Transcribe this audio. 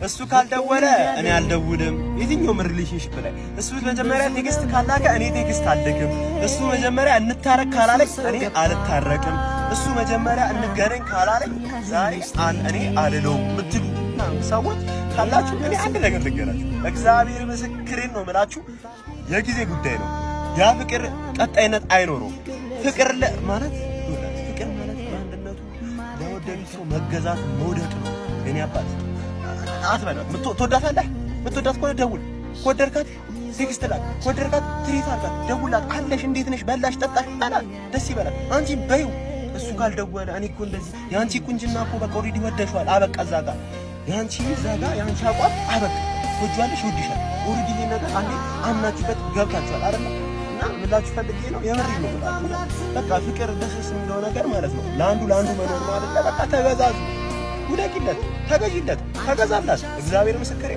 እሱ ካልደወለ እኔ አልደውልም። የትኛውም ሪሌሽንሺፕ ላይ እሱ መጀመሪያ ቴክስት ካላከ እኔ ቴክስት አልልክም። እሱ መጀመሪያ እንታረቅ ካላለኝ እኔ አልታረቅም። እሱ መጀመሪያ እንገናኝ ካላለኝ ዛሬ እኔ አልለውም የምትሉ ሰዎች ካላችሁ እኔ አንድ ነገር ልንገራችሁ። እግዚአብሔር ምስክሬን ነው የምላችሁ፣ የጊዜ ጉዳይ ነው። ያ ፍቅር ቀጣይነት አይኖረውም። ፍቅር ማለት በአንድነቱ ለወደዱት ሰው መገዛት መውደቅ ነው። እኔ አባት አትበላት። ትወዳታለህ? የምትወዳት ከሆነ ደውል። ከወደድካት ቴክስት ላክ። ከወደድካት ትሪት አድርጋት፣ ደውላት። አለሽ፣ እንዴት ነሽ፣ በላሽ፣ ጠጣሽ አላት። ደስ ይበላል። አንቺ በይው። እሱ ካልደወለ እኔ እኮ እንደዚህ የአንቺ ቁንጅና እኮ በቃ ኦልሬዲ ወደሽዋል። አበቃ እዛ ጋር የአንቺ የአንቺ አቋም አበቃ። ትወጂዋለሽ፣ ይወድሻል። ኦልሬዲ ይሄን ነገር አንዴ አምናችሁበት ገብታችኋል አይደል? እና ምላችሁ ፈልጌ ነው የምሬ ነው ማለት በቃ ፍቅር ደስ የሚለው ነገር ማለት ነው ለአንዱ መኖር ነው አይደል? በቃ ተገዛዙ፣ ውደቂለት፣ ተገዢለት፣ ተገዛላት። እግዚአብሔር ምስክሬ